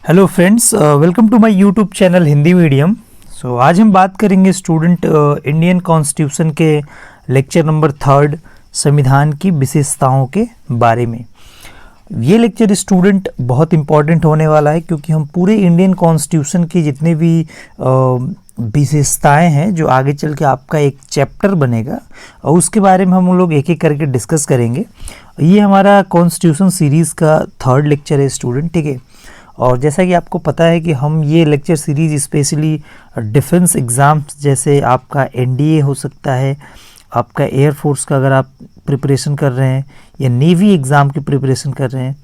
Hello friends, welcome to my YouTube channel Hindi medium. आज हम बात करेंगे स्टूडेंट इंडियन कॉन्स्टिट्यूशन के लेक्चर नंबर 3 संविधान की विशेषताओं के बारे में। ये लेक्चर स्टूडेंट बहुत इम्पॉर्टेंट होने वाला है क्योंकि हम पूरे इंडियन कॉन्स्टिट्यूशन की जितने भी विशेषताएं हैं जो आगे चल के आपका एक चैप्टर बनेगा और उसके बारे में हम लोग एक एक करके डिस्कस करेंगे। ये हमारा कॉन्स्टिट्यूशन सीरीज़ का 3rd लेक्चर है स्टूडेंट, ठीक है। और जैसा कि आपको पता है कि हम ये lecture series specially defence exams जैसे आपका एनडीए हो सकता है, आपका एयरफोर्स का अगर आप प्रिपरेशन कर रहे हैं या नेवी एग्ज़ाम की प्रिपरेशन कर रहे हैं,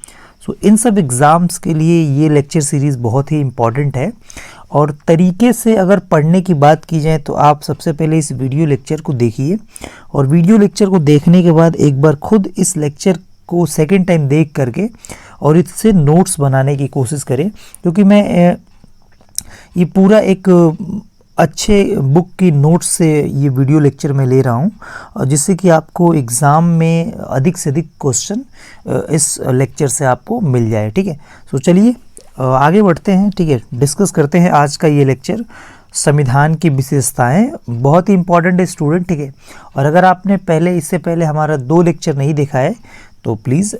सो इन सब एग्ज़ाम्स के लिए ये लेक्चर सीरीज़ बहुत ही इम्पॉर्टेंट है। और तरीके से अगर पढ़ने की बात की जाए तो आप सबसे पहले इस वीडियो लेक्चर को देखिए और वीडियो लेक्चर को देखने के बाद एक बार खुद इस लेक्चर को सेकेंड टाइम देख करके और इससे नोट्स बनाने की कोशिश करें, क्योंकि मैं ये पूरा एक अच्छे बुक की नोट्स से ये वीडियो लेक्चर में ले रहा हूँ जिससे कि आपको एग्ज़ाम में अधिक से अधिक क्वेश्चन इस लेक्चर से आपको मिल जाए, ठीक है। सो चलिए आगे बढ़ते हैं, ठीक है। डिस्कस करते हैं आज का ये लेक्चर, संविधान की विशेषताएं। बहुत ही इंपॉर्टेंट है स्टूडेंट, ठीक है। और अगर आपने इससे पहले हमारा 2 लेक्चर नहीं देखा है तो प्लीज़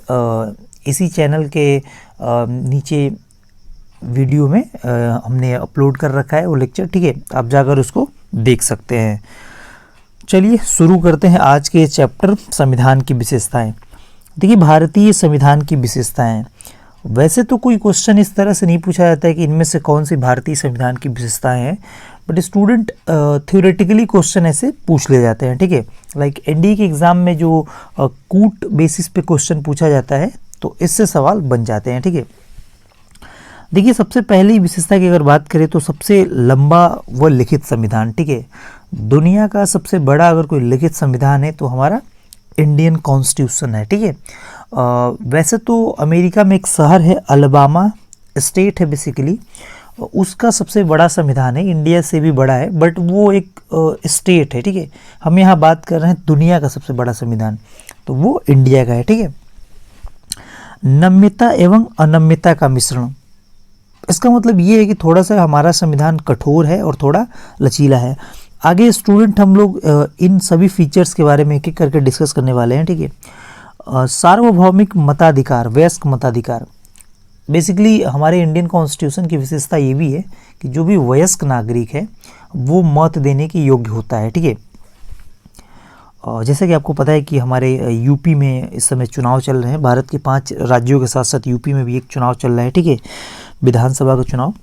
इसी चैनल के नीचे वीडियो में हमने अपलोड कर रखा है वो लेक्चर, ठीक है। आप जाकर उसको देख सकते हैं। चलिए शुरू करते हैं आज के चैप्टर संविधान की विशेषताएं। देखिए, भारतीय संविधान की विशेषताएं, वैसे तो कोई क्वेश्चन इस तरह से नहीं पूछा जाता है कि इनमें से कौन सी भारतीय संविधान की विशेषताएं हैं, बट स्टूडेंट थ्योरेटिकली क्वेश्चन ऐसे पूछ ले जाते हैं, ठीक है। लाइक एनडीए के एग्ज़ाम में जो कूट बेसिस पे क्वेश्चन पूछा जाता है तो इससे सवाल बन जाते हैं, ठीक है। देखिए, सबसे पहली विशेषता की अगर बात करें तो सबसे लंबा व लिखित संविधान, ठीक है। दुनिया का सबसे बड़ा अगर कोई लिखित संविधान है तो हमारा इंडियन कॉन्स्टिट्यूशन है, ठीक है। वैसे तो अमेरिका में एक शहर है अलबामा स्टेट है बेसिकली, उसका सबसे बड़ा संविधान है, इंडिया से भी बड़ा है, बट वो एक स्टेट है, ठीक है। हम यहाँ बात कर रहे हैं दुनिया का सबसे बड़ा संविधान, तो वो इंडिया का है, ठीक है। नम्यता एवं अनम्यता का मिश्रण, इसका मतलब ये है कि थोड़ा सा हमारा संविधान कठोर है और थोड़ा लचीला है। आगे स्टूडेंट हम लोग इन सभी फीचर्स के बारे में एक एक करके डिस्कस करने वाले हैं, ठीक है। सार्वभौमिक मताधिकार, वयस्क मताधिकार, बेसिकली हमारे इंडियन कॉन्स्टिट्यूशन की विशेषता ये भी है कि जो भी वयस्क नागरिक है वो मत देने के योग्य होता है, ठीक है। जैसे कि आपको पता है कि हमारे यूपी में इस समय चुनाव चल रहे हैं, भारत के 5 राज्यों के साथ साथ यूपी में भी एक चुनाव चल रहा है, ठीक है, विधानसभा का चुनाव।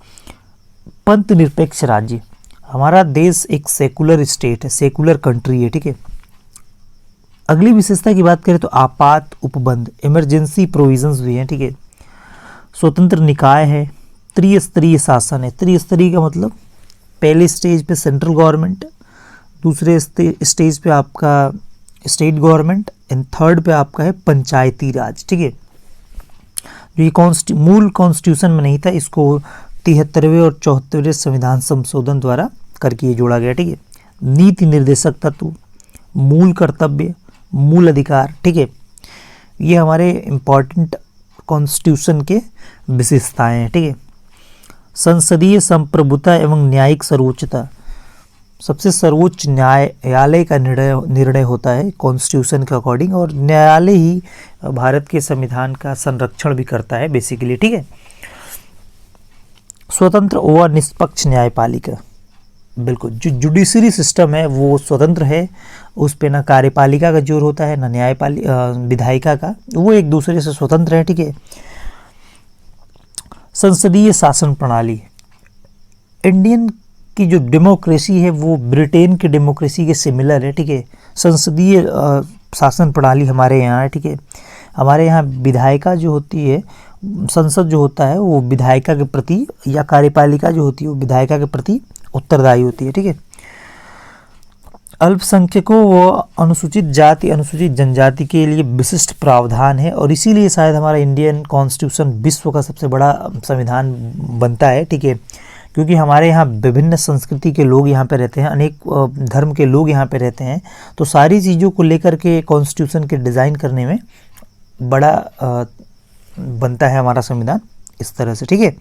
पंथ निरपेक्ष राज्य, हमारा देश एक सेकुलर स्टेट है, सेकुलर कंट्री है, ठीक है। अगली विशेषता की बात करें तो आपात उपबंध, इमरजेंसी प्रोविजंस भी हैं, ठीक है। स्वतंत्र निकाय है, त्रिस्तरीय शासन है। त्रिस्तरीय का मतलब पहले स्टेज पे सेंट्रल गवर्नमेंट, दूसरे स्टेज पे आपका स्टेट गवर्नमेंट एंड थर्ड पे आपका है पंचायती राज, ठीक है। जो ये मूल कॉन्स्टिट्यूशन में नहीं था, इसको 73वें और 74वें संविधान संशोधन द्वारा करके ये जोड़ा गया, ठीक है। नीति निर्देशक तत्व, मूल कर्तव्य, मूल अधिकार, ठीक है। ये हमारे इम्पॉर्टेंट कॉन्स्टिट्यूशन के विशेषताएं हैं, ठीक है। संसदीय संप्रभुता एवं न्यायिक सर्वोच्चता, सबसे सर्वोच्च न्यायालय का निर्णय होता है कॉन्स्टिट्यूशन के अकॉर्डिंग, और न्यायालय ही भारत के संविधान का संरक्षण भी करता है बेसिकली, ठीक है। स्वतंत्र व निष्पक्ष न्यायपालिका, बिल्कुल जो जुडिशरी सिस्टम है वो स्वतंत्र है, उस पे ना कार्यपालिका का जोर होता है ना विधायिका का, वो एक दूसरे से स्वतंत्र है, ठीक है। संसदीय शासन प्रणाली, इंडियन की जो डेमोक्रेसी है वो ब्रिटेन की डेमोक्रेसी के सिमिलर है, ठीक है। संसदीय शासन प्रणाली हमारे यहाँ है, ठीक है। हमारे यहाँ विधायिका जो होती है, संसद जो होता है वो विधायिका के प्रति, या कार्यपालिका जो होती है वो विधायिका के प्रति उत्तरदायी होती है, ठीक है। अल्पसंख्यकों व अनुसूचित जाति अनुसूचित जनजाति के लिए विशिष्ट प्रावधान है, और इसीलिए शायद हमारा इंडियन कॉन्स्टिट्यूशन विश्व का सबसे बड़ा संविधान बनता है, ठीक है। क्योंकि हमारे यहाँ विभिन्न संस्कृति के लोग यहाँ पे रहते हैं, अनेक धर्म के लोग यहाँ पे रहते हैं, तो सारी चीज़ों को लेकर के कॉन्स्टिट्यूशन के डिज़ाइन करने में बड़ा बनता है हमारा संविधान इस तरह से, ठीक है।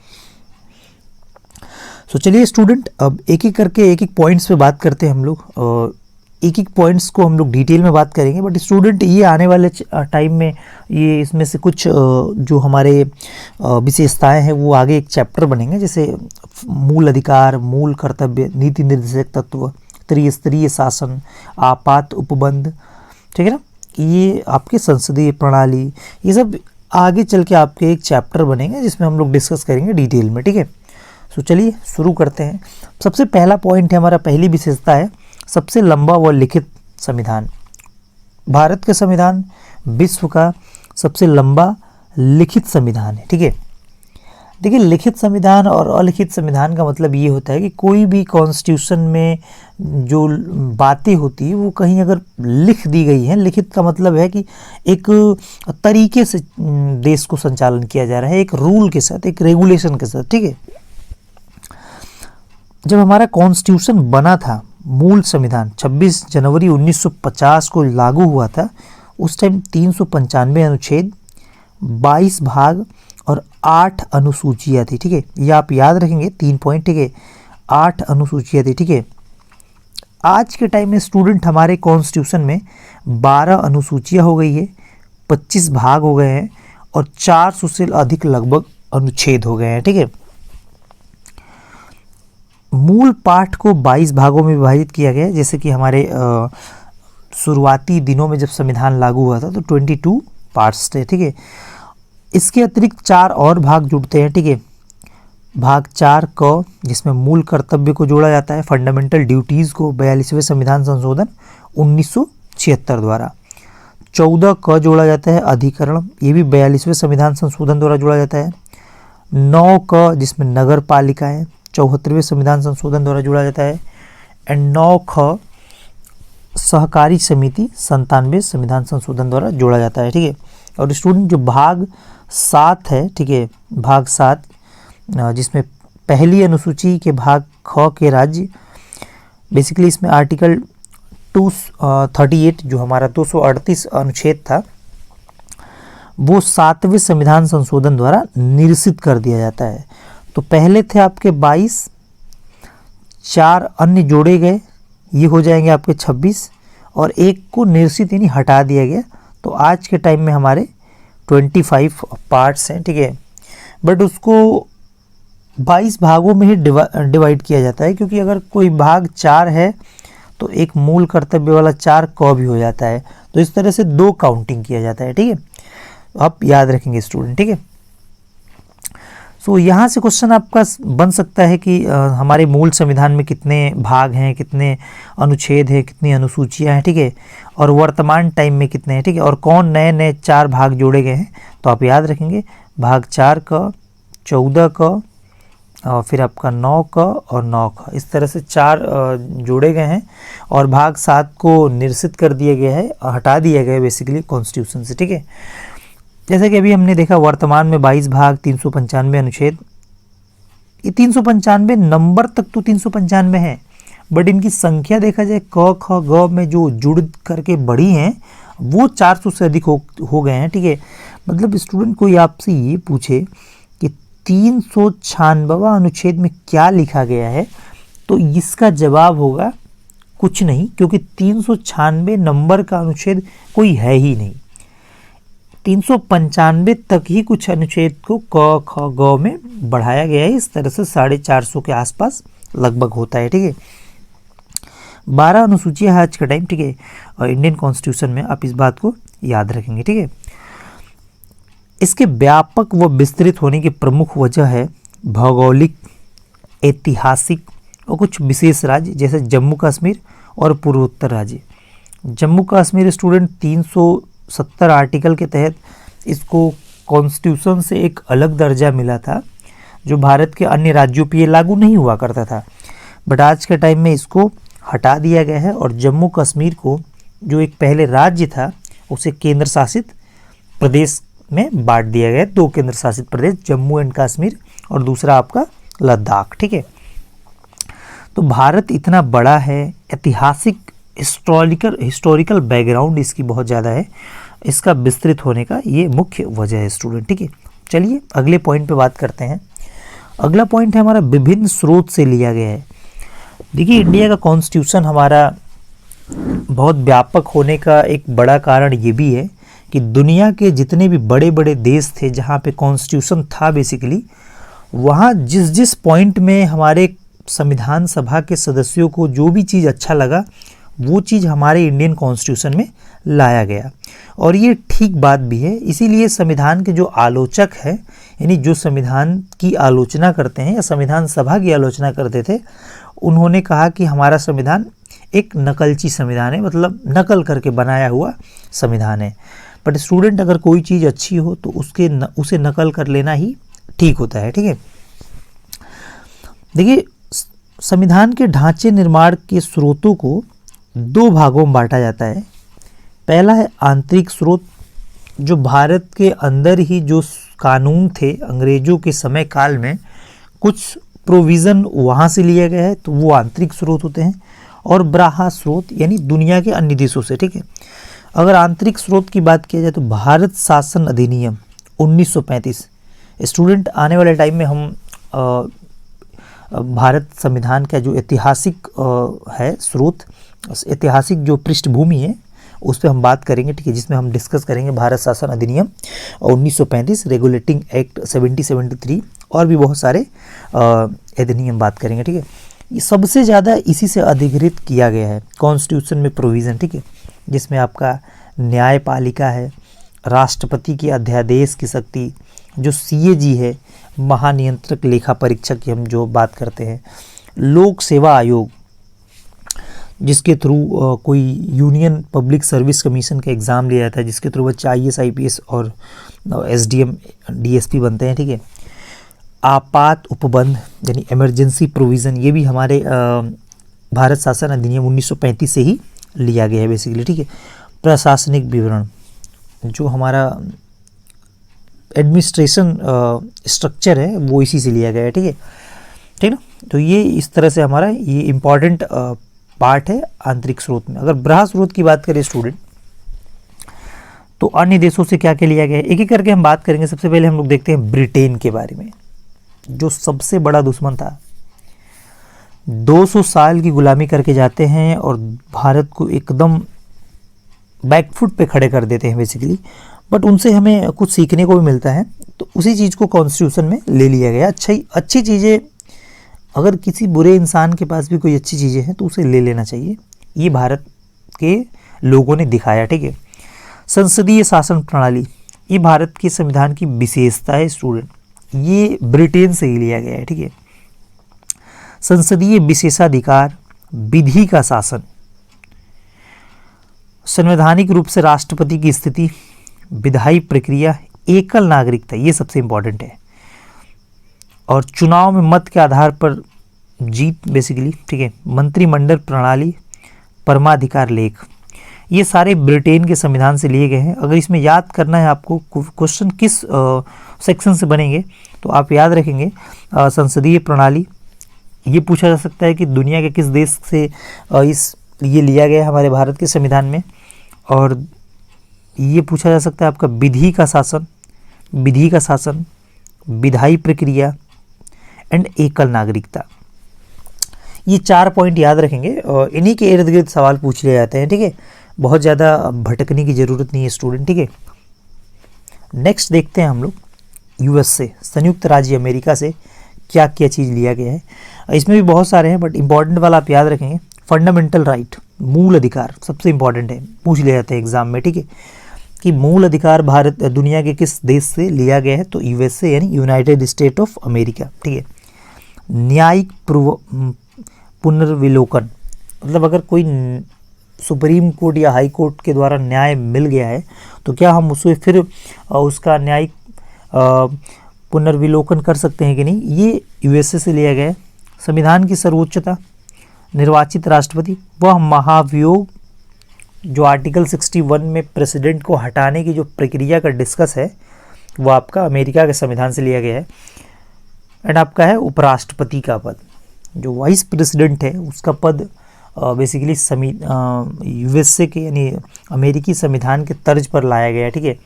सो चलिए स्टूडेंट, अब एक एक करके एक एक पॉइंट्स पे बात करते हैं हम लोग। एक एक पॉइंट्स को हम लोग डिटेल में बात करेंगे, बट स्टूडेंट ये आने वाले टाइम में ये इसमें से कुछ जो हमारे विशेषताएं हैं वो आगे एक चैप्टर बनेंगे, जैसे मूल अधिकार, मूल कर्तव्य, नीति निर्देशक तत्व, त्रिस्तरीय शासन, आपात उपबंध, ठीक है ना, ये आपके संसदीय प्रणाली, ये सब आगे चल के आपके एक चैप्टर बनेंगे जिसमें हम लोग डिस्कस करेंगे डिटेल में, ठीक है। सो चलिए शुरू करते हैं। सबसे पहला पॉइंट है हमारा, पहली विशेषता है सबसे लंबा व लिखित संविधान। भारत का संविधान विश्व का सबसे लंबा लिखित संविधान है, ठीक है। देखिए, लिखित संविधान और अलिखित संविधान का मतलब ये होता है कि कोई भी कॉन्स्टिट्यूशन में जो बातें होती है वो कहीं अगर लिख दी गई है, लिखित का मतलब है कि एक तरीके से देश को संचालन किया जा रहा है, एक रूल के साथ, एक रेगुलेशन के साथ, ठीक है। जब हमारा कॉन्स्टिट्यूशन बना था, मूल संविधान 26 जनवरी 1950 को लागू हुआ था, उस टाइम 395 अनुच्छेद, 22 भाग और 8 अनुसूचियाँ थी, ठीक है। ये आप याद रखेंगे 3 पॉइंट, ठीक है। 8 अनुसूचियाँ थी, ठीक है। आज के टाइम में स्टूडेंट हमारे कॉन्स्टिट्यूशन में 12 अनुसूचियाँ हो गई है, 25 भाग हो गए हैं और 400 से अधिक लगभग अनुच्छेद हो गए हैं, ठीक है। मूल पाठ को 22 भागों में विभाजित किया गया है, जैसे कि हमारे शुरुआती दिनों में जब संविधान लागू हुआ था तो 22 पार्ट्स थे, ठीक है। इसके अतिरिक्त 4 और भाग जुड़ते हैं, ठीक है। भाग 4 क, जिसमें मूल कर्तव्य को जोड़ा जाता है, फंडामेंटल ड्यूटीज़ को 42वें संविधान संशोधन 1976 द्वारा। 14 क जोड़ा जाता है, अधिकरण, ये भी 42वें संविधान संशोधन द्वारा जोड़ा जाता है। 9 क, जिसमें नगर पालिका है, 74वें संविधान संशोधन द्वारा जोड़ा जाता है। एंड 9 ख, सहकारी समिति 97वें संविधान संशोधन द्वारा जोड़ा जाता है, ठीक है। और स्टूडेंट जो भाग 7 है, ठीक है, भाग 7 जिसमें पहली अनुसूची के भाग ख के राज्य, बेसिकली इसमें आर्टिकल 238 जो हमारा 238 अनुच्छेद था वो 7वें संविधान संशोधन द्वारा निरसित कर दिया जाता है। तो पहले थे आपके 22, 4 अन्य जोड़े गए, ये हो जाएंगे आपके 26 और एक को निरसित यानी हटा दिया गया। तो आज के टाइम में हमारे 25 पार्ट्स हैं, ठीक है। बट उसको 22 भागों में ही डिवाइड किया जाता है, क्योंकि अगर कोई भाग 4 है तो एक मूल कर्तव्य वाला 4 क भी हो जाता है, तो इस तरह से 2 काउंटिंग किया जाता है, ठीक है। आप याद रखेंगे स्टूडेंट, ठीक है। सो यहाँ से क्वेश्चन आपका बन सकता है कि हमारे मूल संविधान में कितने भाग हैं, कितने अनुच्छेद हैं, कितनी अनुसूचियाँ हैं, ठीक है, और वर्तमान टाइम में कितने हैं, ठीक है, और कौन नए नए 4 भाग जोड़े गए हैं। तो आप याद रखेंगे भाग 4 का, 14 का, और फिर आपका 9 का और 9 का, इस तरह से 4 जोड़े गए हैं और भाग 7 को निरसित कर दिया गया है, हटा दिया गया है बेसिकली कॉन्स्टिट्यूशन से, ठीक है। जैसे कि अभी हमने देखा वर्तमान में 22 भाग, 395 अनुच्छेद, ये 395 नंबर तक तो 395 है, बट इनकी संख्या देखा जाए क ख ग में जो जुड़ करके बढ़ी हैं वो 400 से अधिक हो गए हैं, ठीक है। मतलब स्टूडेंट कोई आपसे ये पूछे कि 396वां अनुच्छेद में क्या लिखा गया है, तो इसका जवाब होगा कुछ नहीं, क्योंकि 396 नंबर का अनुच्छेद कोई है ही नहीं। 395 तक ही कुछ अनुच्छेद को क ख ग में बढ़ाया गया है, इस तरह से 450 के आसपास लगभग होता है, ठीक है। 12 अनुसूचियाँ है आज का टाइम, ठीक है, और इंडियन कॉन्स्टिट्यूशन में आप इस बात को याद रखेंगे, ठीक है। इसके व्यापक व विस्तृत होने की प्रमुख वजह है भौगोलिक, ऐतिहासिक और कुछ विशेष राज्य जैसे जम्मू कश्मीर और पूर्वोत्तर राज्य। जम्मू कश्मीर स्टूडेंट 370 आर्टिकल के तहत इसको कॉन्स्टिट्यूशन से एक अलग दर्जा मिला था, जो भारत के अन्य राज्यों पर ये लागू नहीं हुआ करता था, बट आज के टाइम में इसको हटा दिया गया है और जम्मू कश्मीर को, जो एक पहले राज्य था, उसे केंद्र शासित प्रदेश में बांट दिया गया है। 2 केंद्र शासित प्रदेश, जम्मू एंड कश्मीर और दूसरा आपका लद्दाख, ठीक है। तो भारत इतना बड़ा है, ऐतिहासिक हिस्टोरिकल बैकग्राउंड इसकी बहुत ज़्यादा है, इसका विस्तृत होने का ये मुख्य वजह है स्टूडेंट, ठीक है। चलिए अगले पॉइंट पे बात करते हैं। अगला पॉइंट है हमारा विभिन्न स्रोत से लिया गया है। देखिए इंडिया का कॉन्स्टिट्यूशन हमारा बहुत व्यापक होने का एक बड़ा कारण ये भी है कि दुनिया के जितने भी बड़े बड़े देश थे जहाँ पे कॉन्स्टिट्यूशन था बेसिकली, वहाँ जिस जिस पॉइंट में हमारे संविधान सभा के सदस्यों को जो भी चीज़ अच्छा लगा वो चीज़ हमारे इंडियन कॉन्स्टिट्यूशन में लाया गया। और ये ठीक बात भी है। इसीलिए संविधान के जो आलोचक हैं, यानी जो संविधान की आलोचना करते हैं या संविधान सभा की आलोचना करते थे, उन्होंने कहा कि हमारा संविधान एक नकलची संविधान है, मतलब नकल करके बनाया हुआ संविधान है। बट स्टूडेंट अगर कोई चीज़ अच्छी हो तो उसे नकल कर लेना ही ठीक होता है। ठीक है, देखिए संविधान के ढांचे निर्माण के स्रोतों को दो भागों में बांटा जाता है। पहला है आंतरिक स्रोत, जो भारत के अंदर ही जो कानून थे अंग्रेजों के समय काल में, कुछ प्रोविज़न वहाँ से लिया गया है, तो वो आंतरिक स्रोत होते हैं। और बाह्य स्रोत यानी दुनिया के अन्य देशों से। ठीक है, अगर आंतरिक स्रोत की बात किया जाए तो भारत शासन अधिनियम 1935। स्टूडेंट आने वाले टाइम में हम भारत संविधान का जो ऐतिहासिक है स्रोत, ऐतिहासिक जो पृष्ठभूमि है उस पर हम बात करेंगे। ठीक है, जिसमें हम डिस्कस करेंगे भारत शासन अधिनियम 1935, रेगुलेटिंग एक्ट 1773 और भी बहुत सारे अधिनियम बात करेंगे। ठीक है, ये सबसे ज़्यादा इसी से अधिकृत किया गया है कॉन्स्टिट्यूशन में प्रोविज़न। ठीक है, जिसमें आपका न्यायपालिका है, राष्ट्रपति की अध्यादेश की शक्ति, जो CAG है महानियंत्रक लेखा परीक्षक की हम जो बात करते हैं, लोक सेवा आयोग जिसके थ्रू कोई यूनियन पब्लिक सर्विस कमीशन का एग्ज़ाम लिया जाता है, जिसके थ्रू बच्चे IAS IPS और SDM DSP बनते हैं। ठीक है, आपात उपबंध यानी इमरजेंसी प्रोविज़न, ये भी हमारे भारत शासन अधिनियम 1935 से ही लिया गया है बेसिकली। ठीक है, प्रशासनिक विवरण, जो हमारा एडमिनिस्ट्रेशन स्ट्रक्चर है वो इसी से लिया गया है। ठीक है, ठीक ना, तो ये इस तरह से हमारा ये इम्पॉर्टेंट पार्ट है आंतरिक स्रोत में। अगर बाह्य स्रोत की बात करें स्टूडेंट, तो अन्य देशों से क्या क्या लिया गया है एक एक करके हम बात करेंगे। सबसे पहले हम लोग देखते हैं ब्रिटेन के बारे में, जो सबसे बड़ा दुश्मन था। 200 साल की गुलामी करके जाते हैं और भारत को एकदम बैकफुट पे खड़े कर देते हैं बेसिकली। बट उनसे हमें कुछ सीखने को भी मिलता है, तो उसी चीज़ को कॉन्स्टिट्यूशन में ले लिया गया। अच्छी चीज़ें, अगर किसी बुरे इंसान के पास भी कोई अच्छी चीज़ें हैं तो उसे ले लेना चाहिए। ये भारत के लोगों ने दिखाया। ठीक है, संसदीय शासन प्रणाली, ये भारत के संविधान की विशेषता है स्टूडेंट, ये ब्रिटेन से ही लिया गया है। ठीक है, संसदीय विशेषाधिकार, विधि का शासन, संवैधानिक रूप से राष्ट्रपति की स्थिति, विधायी प्रक्रिया, एकल नागरिकता, ये सबसे इंपॉर्टेंट है, और चुनाव में मत के आधार पर जीत बेसिकली। ठीक है, मंत्रिमंडल प्रणाली, परमाधिकार लेख, ये सारे ब्रिटेन के संविधान से लिए गए हैं। अगर इसमें याद करना है आपको क्वेश्चन किस सेक्शन से बनेंगे, तो आप याद रखेंगे संसदीय प्रणाली, ये पूछा जा सकता है कि दुनिया के किस देश से ये लिया गया है हमारे भारत के संविधान में। और ये पूछा जा सकता है आपका विधि का शासन, विधायी प्रक्रिया एंड एकल नागरिकता। ये 4 पॉइंट याद रखेंगे और इन्हीं के इर्द गिर्द सवाल पूछ लिए जाते हैं। ठीक है, बहुत ज़्यादा भटकने की ज़रूरत नहीं है स्टूडेंट। ठीक है, नेक्स्ट देखते हैं हम लोग US से, संयुक्त राज्य अमेरिका से क्या क्या चीज़ लिया गया है। इसमें भी बहुत सारे हैं बट इम्पॉर्टेंट वाला आप याद रखेंगे। फंडामेंटल राइट, मूल अधिकार सबसे इम्पॉर्टेंट है, पूछ लिया जाता है एग्जाम में। ठीक है, कि मूल अधिकार भारत दुनिया के किस देश से लिया गया है, तो USA यानी यूनाइटेड स्टेट ऑफ अमेरिका। ठीक है, न्यायिक पुनर्विलोकन, मतलब अगर कोई सुप्रीम कोर्ट या हाई कोर्ट के द्वारा न्याय मिल गया है तो क्या हम उसे फिर उसका न्यायिक पुनर्विलोकन कर सकते हैं कि नहीं, ये USA से लिया गया है। संविधान की सर्वोच्चता, निर्वाचित राष्ट्रपति, वह महाभियोग जो आर्टिकल 61 में प्रेसिडेंट को हटाने की जो प्रक्रिया का डिस्कस है वो आपका अमेरिका के संविधान से लिया गया है। एंड आपका है उपराष्ट्रपति का पद, जो वाइस प्रेसिडेंट है उसका पद बेसिकली USA के यानी अमेरिकी संविधान के तर्ज पर लाया गया है। ठीक है,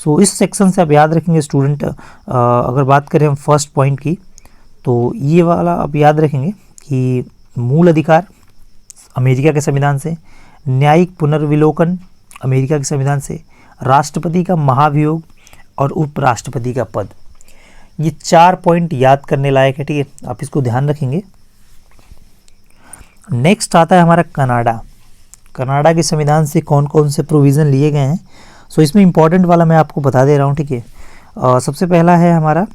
सो इस सेक्शन से आप याद रखेंगे स्टूडेंट, अगर बात करें हम फर्स्ट पॉइंट की, तो ये वाला आप याद रखेंगे कि मूल अधिकार अमेरिका के संविधान से, न्यायिक पुनर्विलोकन अमेरिका के संविधान से, राष्ट्रपति का महाभियोग और उपराष्ट्रपति का पद। ये 4 पॉइंट याद करने लायक है, ठीक है, आप इसको ध्यान रखेंगे। नेक्स्ट आता है हमारा कनाडा। कनाडा के संविधान से कौन कौन से प्रोविज़न लिए गए हैं, सो इसमें इंपॉर्टेंट वाला मैं आपको बता दे रहा हूँ, ठीक है। सबसे पहला है हमारा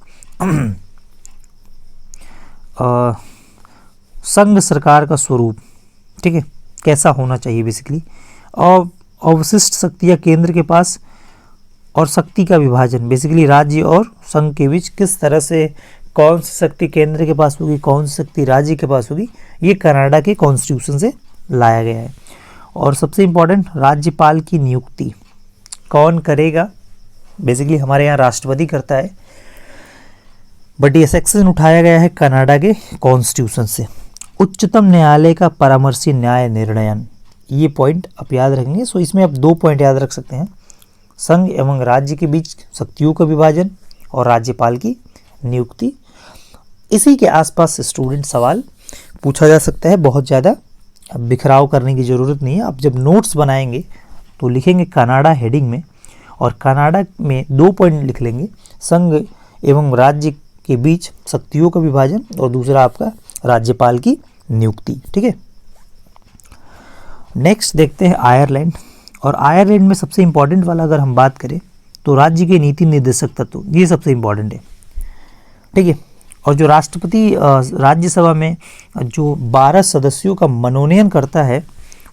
संघ सरकार का स्वरूप, ठीक है, कैसा होना चाहिए बेसिकली, और अवशिष्ट शक्तियाँ केंद्र के पास, और शक्ति का विभाजन बेसिकली राज्य और संघ के बीच किस तरह से कौन सी शक्ति केंद्र के पास होगी, कौन सी शक्ति राज्य के पास होगी, ये कनाडा के कॉन्स्टिट्यूशन से लाया गया है। और सबसे इम्पोर्टेंट, राज्यपाल की नियुक्ति कौन करेगा, बेसिकली हमारे यहाँ राष्ट्रपति करता है, बट ये सेक्शन उठाया गया है कनाडा के कॉन्स्टिट्यूशन से। उच्चतम न्यायालय का परामर्शी न्याय निर्णयन, ये पॉइंट आप याद रखेंगे। सो इसमें आप 2 पॉइंट याद रख सकते हैं, संघ एवं राज्य के बीच शक्तियों का विभाजन और राज्यपाल की नियुक्ति। इसी के आसपास स्टूडेंट सवाल पूछा जा सकता है, बहुत ज़्यादा बिखराव करने की ज़रूरत नहीं है। आप जब नोट्स बनाएंगे तो लिखेंगे कनाडा हेडिंग में, और कनाडा में 2 पॉइंट लिख लेंगे, संघ एवं राज्य के बीच शक्तियों का विभाजन और दूसरा आपका राज्यपाल की नियुक्ति, ठीक है। नेक्स्ट देखते हैं आयरलैंड। और आयरलैंड में सबसे इम्पॉर्टेंट वाला अगर हम बात करें तो राज्य के नीति निर्देशक तत्व, ये सबसे इम्पॉर्टेंट है, ठीक है। और जो राष्ट्रपति राज्यसभा में जो 12 सदस्यों का मनोनयन करता है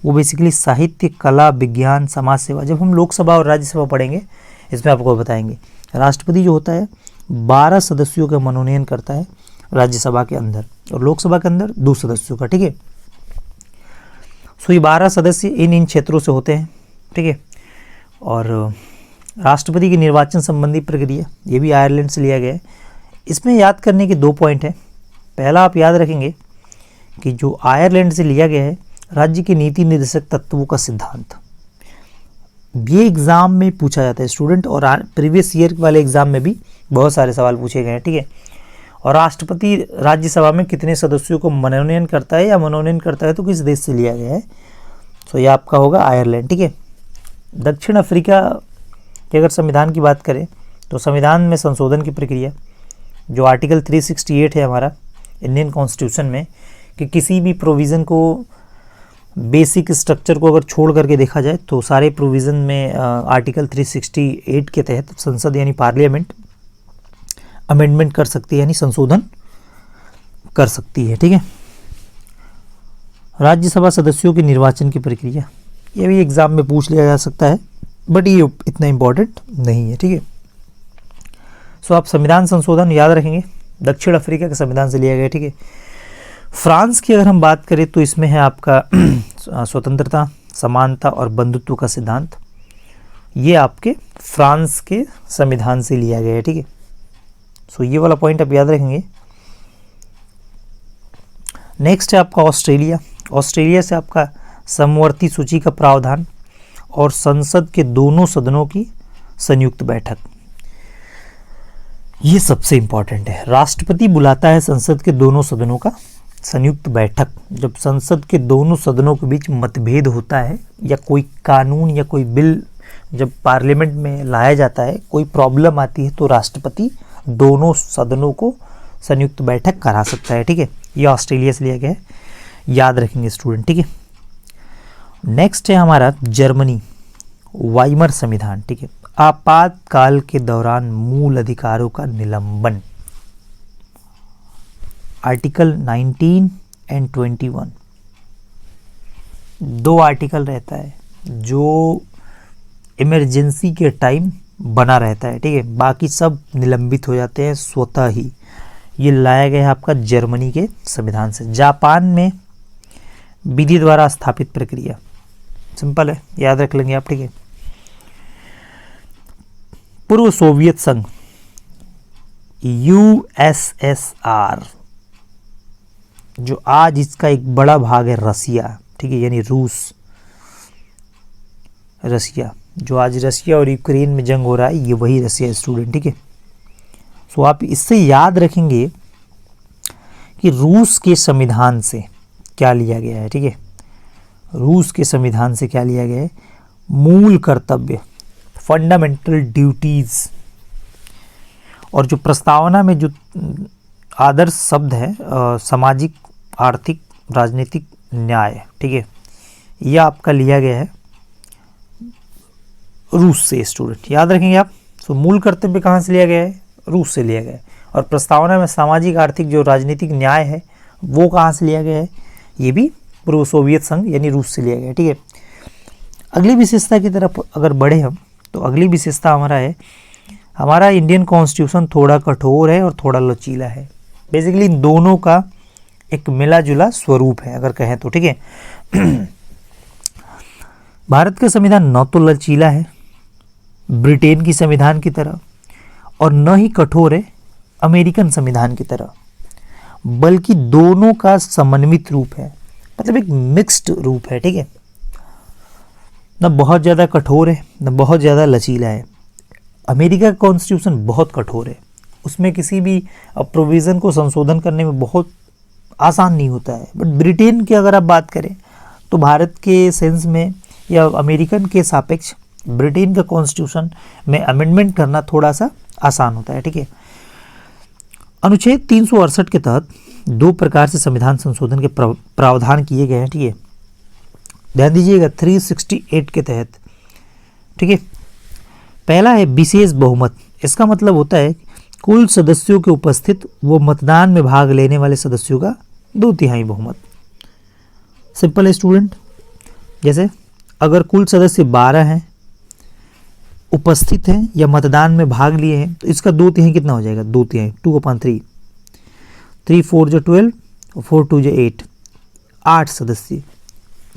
वो बेसिकली साहित्य, कला, विज्ञान, समाज सेवा। जब हम लोकसभा और राज्यसभा पढ़ेंगे इसमें आपको बताएंगे। राष्ट्रपति जो होता है 12 सदस्यों का मनोनयन करता है राज्यसभा के अंदर, और लोकसभा के अंदर 2 सदस्यों का, ठीक है। सो ये 12 सदस्य इन क्षेत्रों से होते हैं, ठीक है। और राष्ट्रपति की निर्वाचन संबंधी प्रक्रिया ये भी आयरलैंड से लिया गया है। इसमें याद करने के 2 पॉइंट हैं। पहला आप याद रखेंगे कि जो आयरलैंड से लिया गया है राज्य के नीति निर्देशक तत्वों का सिद्धांत, ये एग्ज़ाम में पूछा जाता है स्टूडेंट, और प्रीवियस ईयर वाले एग्ज़ाम में भी बहुत सारे सवाल पूछे गए हैं, ठीक है। और राष्ट्रपति राज्यसभा में कितने सदस्यों को मनोनयन करता है, या मनोनयन करता है तो किस देश से लिया गया है, तो ये आपका होगा आयरलैंड, ठीक है। दक्षिण अफ्रीका के अगर संविधान की बात करें तो संविधान में संशोधन की प्रक्रिया जो आर्टिकल 368 है हमारा इंडियन कॉन्स्टिट्यूशन में, कि किसी भी प्रोविज़न को, बेसिक स्ट्रक्चर को अगर छोड़ करके देखा जाए तो सारे प्रोविज़न में आर्टिकल 368 के तहत संसद यानी पार्लियामेंट अमेंडमेंट कर सकती है, यानी संशोधन कर सकती है, ठीक है। राज्यसभा सदस्यों के निर्वाचन की प्रक्रिया, ये भी एग्ज़ाम में पूछ लिया जा सकता है, बट ये इतना इम्पोर्टेंट नहीं है, ठीक है। सो आप संविधान संशोधन याद रखेंगे, दक्षिण अफ्रीका के संविधान से लिया गया, ठीक है। फ्रांस की अगर हम बात करें तो इसमें है आपका स्वतंत्रता, समानता और बंधुत्व का सिद्धांत, ये आपके फ्रांस के संविधान से लिया गया है, ठीक है। सो ये वाला पॉइंट आप याद रखेंगे। नेक्स्ट है आपका ऑस्ट्रेलिया। ऑस्ट्रेलिया से आपका समवर्ती सूची का प्रावधान और संसद के दोनों सदनों की संयुक्त बैठक, ये सबसे इंपॉर्टेंट है। राष्ट्रपति बुलाता है संसद के दोनों सदनों का संयुक्त बैठक। जब संसद के दोनों सदनों के बीच मतभेद होता है, या कोई कानून या कोई बिल जब पार्लियामेंट में लाया जाता है, कोई प्रॉब्लम आती है, तो राष्ट्रपति दोनों सदनों को संयुक्त बैठक करा सकता है, ठीक है। ये ऑस्ट्रेलिया से लिया गया है, याद रखेंगे स्टूडेंट, ठीक है। नेक्स्ट है हमारा जर्मनी, वाइमर संविधान, ठीक है। आपातकाल के दौरान मूल अधिकारों का निलंबन, आर्टिकल 19 एंड 21, 2 आर्टिकल रहता है जो इमरजेंसी के टाइम बना रहता है, ठीक है। बाकी सब निलंबित हो जाते हैं स्वतः ही। ये लाया गया है आपका जर्मनी के संविधान से। जापान में विधि द्वारा स्थापित प्रक्रिया, सिंपल है, याद रख लेंगे आप, ठीक है। पूर्व सोवियत संघ USSR, जो आज इसका एक बड़ा भाग है रसिया, ठीक है, यानी रूस, रसिया, जो आज रसिया और यूक्रेन में जंग हो रहा है, ये वही रसिया स्टूडेंट, ठीक है। सो आप इससे याद रखेंगे कि रूस के संविधान से क्या लिया गया है, ठीक है। रूस के संविधान से क्या लिया गया है, मूल कर्तव्य, फंडामेंटल ड्यूटीज, और जो प्रस्तावना में जो आदर्श शब्द है सामाजिक, आर्थिक, राजनीतिक न्याय, ठीक है, यह आपका लिया गया है रूस से स्टूडेंट, याद रखेंगे आप। सो मूल कर्तव्य कहाँ से लिया गया है, रूस से लिया गया है, और प्रस्तावना में सामाजिक, आर्थिक, जो राजनीतिक न्याय है वो कहाँ से लिया गया है, ये भी पूर्व सोवियत संघ यानी रूस से लिया गया है, ठीक है। अगली विशेषता की तरफ अगर बढ़े हम, तो अगली विशेषता हमारा है, हमारा इंडियन कॉन्स्टिट्यूशन थोड़ा कठोर है और थोड़ा लचीला है। बेसिकली इन दोनों का एक मिला जुला स्वरूप है अगर कहें तो, ठीक है। भारत का संविधान न तो लचीला है ब्रिटेन की संविधान की तरह, और न ही कठोर है अमेरिकन संविधान की तरह, बल्कि दोनों का समन्वित रूप है, मतलब एक मिक्स्ड रूप है, ठीक है। न बहुत ज़्यादा कठोर है न बहुत ज़्यादा लचीला है। अमेरिका का कॉन्स्टिट्यूशन बहुत कठोर है, उसमें किसी भी प्रोविज़न को संशोधन करने में बहुत आसान नहीं होता है। बट ब्रिटेन की अगर आप बात करें तो भारत के सेंस में या अमेरिकन के सापेक्ष ब्रिटेन का कॉन्स्टिट्यूशन में अमेंडमेंट करना थोड़ा सा आसान होता है, ठीक है। अनुच्छेद 368 के तहत दो प्रकार से संविधान संशोधन के प्रावधान किए गए हैं, ठीक है। ध्यान दीजिएगा 368 के तहत, ठीक है। पहला है विशेष बहुमत। इसका मतलब होता है कुल सदस्यों के उपस्थित वो मतदान में भाग लेने वाले सदस्यों का 2/3 बहुमत। सिंपल है स्टूडेंट, जैसे अगर कुल सदस्य 12 हैं, उपस्थित हैं या मतदान में भाग लिए हैं, तो इसका 2/3 कितना हो जाएगा, 2/3 2/3, 3 4 जो 12 और 4 2 जो 8, 8 सदस्य,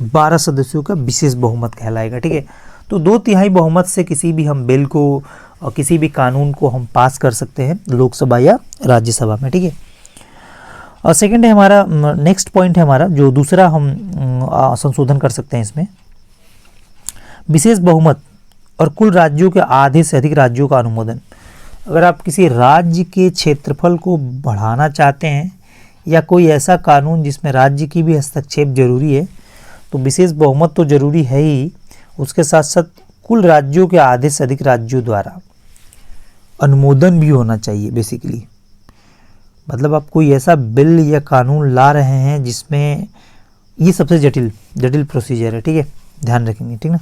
12 सदस्यों का विशेष बहुमत कहलाएगा, ठीक है। तो 2/3 बहुमत से किसी भी हम बिल को और किसी भी कानून को हम पास कर सकते हैं लोकसभा या राज्यसभा में, ठीक है। और सेकंड है हमारा, नेक्स्ट पॉइंट है हमारा, जो दूसरा हम संशोधन कर सकते हैं इसमें, विशेष बहुमत और कुल राज्यों के आधे से अधिक राज्यों का अनुमोदन। अगर आप किसी राज्य के क्षेत्रफल को बढ़ाना चाहते हैं या कोई ऐसा कानून जिसमें राज्य की भी हस्तक्षेप जरूरी है, तो विशेष बहुमत तो जरूरी है ही, उसके साथ साथ कुल राज्यों के आधे से अधिक राज्यों द्वारा अनुमोदन भी होना चाहिए। बेसिकली मतलब आप कोई ऐसा बिल या कानून ला रहे हैं जिसमें ये सबसे जटिल प्रोसीजर है, ठीक है, ध्यान रखेंगे, ठीक ना।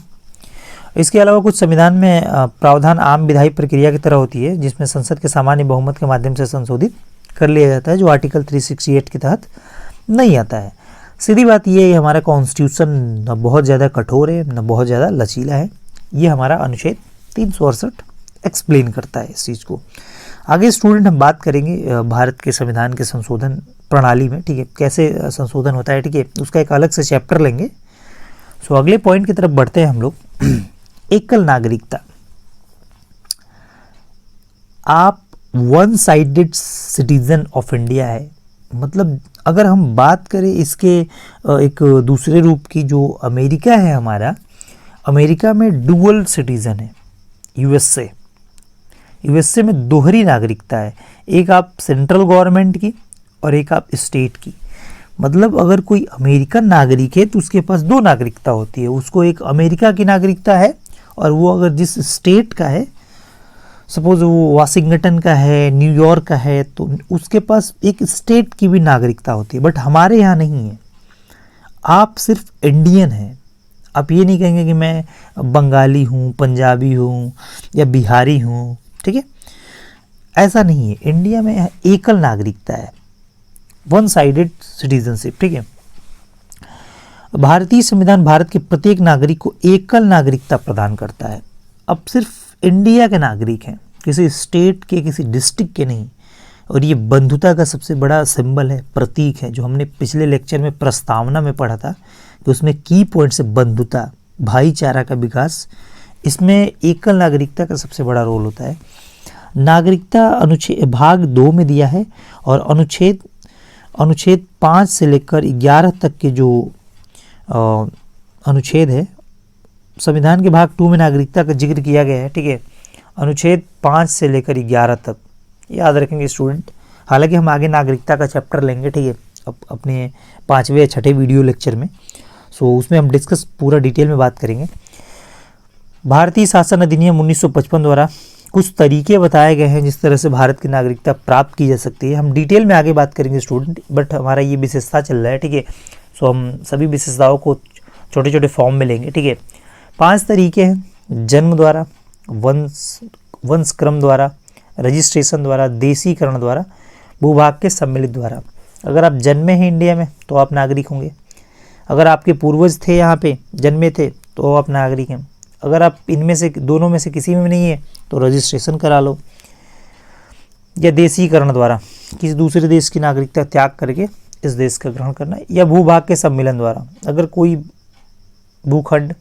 इसके अलावा कुछ संविधान में प्रावधान आम विधायी प्रक्रिया की तरह होती है, जिसमें संसद के सामान्य बहुमत के माध्यम से संशोधित कर लिया जाता है, जो आर्टिकल 368 के तहत नहीं आता है। सीधी बात ये है, हमारा कॉन्स्टिट्यूशन न बहुत ज़्यादा कठोर है न बहुत ज़्यादा लचीला है। ये हमारा अनुच्छेद 368 एक्सप्लेन करता है इस चीज़ को। आगे स्टूडेंट हम बात करेंगे भारत के संविधान के संशोधन प्रणाली में, ठीक है, कैसे संशोधन होता है, ठीक है, उसका एक अलग से चैप्टर लेंगे। सो अगले पॉइंट की तरफ बढ़ते हैं हम लोग। एकल नागरिकता। आप one sided citizen of India है, मतलब अगर हम बात करें इसके एक दूसरे रूप की, जो अमेरिका है हमारा, अमेरिका में डुअल सिटीजन है, यूएसए में दोहरी नागरिकता है, एक आप सेंट्रल गवर्नमेंट की और एक आप स्टेट की। मतलब अगर कोई अमेरिकन नागरिक है तो उसके पास दो नागरिकता होती है, उसको एक अमेरिका की नागरिकता है, और वो अगर जिस स्टेट का है, सपोज वो वाशिंगटन का है, न्यूयॉर्क का है, तो उसके पास एक स्टेट की भी नागरिकता होती है। बट हमारे यहाँ नहीं है, आप सिर्फ इंडियन हैं। आप ये नहीं कहेंगे कि मैं बंगाली हूँ, पंजाबी हूँ या बिहारी हूँ, ठीक है, ऐसा नहीं है। इंडिया में एकल नागरिकता है, वन साइडेड सिटीजनशिप, ठीक है। भारतीय संविधान भारत के प्रत्येक नागरिक को एकल नागरिकता प्रदान करता है। अब सिर्फ इंडिया के नागरिक हैं, किसी स्टेट के, किसी डिस्ट्रिक्ट के नहीं। और ये बंधुता का सबसे बड़ा सिंबल है, प्रतीक है, जो हमने पिछले लेक्चर में प्रस्तावना में पढ़ा था कि उसमें की पॉइंट से बंधुता, भाईचारा का विकास, इसमें एकल नागरिकता का सबसे बड़ा रोल होता है। नागरिकता अनुच्छेद भाग 2 में दिया है, और अनुच्छेद 5 से लेकर 11 तक के जो अनुच्छेद है संविधान के भाग 2 में नागरिकता का जिक्र किया गया है, ठीक है, अनुच्छेद 5 से लेकर 11 तक, याद रखेंगे स्टूडेंट। हालांकि हम आगे नागरिकता का चैप्टर लेंगे, ठीक है, अपने 5वें या 6ठे वीडियो लेक्चर में, सो उसमें हम डिस्कस पूरा डिटेल में बात करेंगे। भारतीय शासन अधिनियम 1955 द्वारा कुछ तरीके बताए गए हैं जिस तरह से भारत की नागरिकता प्राप्त की जा सकती है। हम डिटेल में आगे बात करेंगे स्टूडेंट, बट हमारा ये विशेषता चल रहा है, ठीक है, सो हम सभी विशेषताओं को छोटे छोटे फॉर्म में लेंगे, ठीक है। 5 तरीके हैं: जन्म द्वारा, वंशक्रम द्वारा, रजिस्ट्रेशन द्वारा, देशीकरण द्वारा, भूभाग के सम्मिलित द्वारा। अगर आप जन्मे हैं इंडिया में तो आप नागरिक होंगे, अगर आपके पूर्वज थे यहाँ पे जन्मे थे तो आप नागरिक हैं, अगर आप इनमें से दोनों में से किसी में नहीं है तो रजिस्ट्रेशन करा लो, या देशीकरण द्वारा किसी दूसरे देश की नागरिकता त्याग करके इस देश का ग्रहण करना, या भूभाग के सम्मिलन द्वारा, अगर कोई भूखंड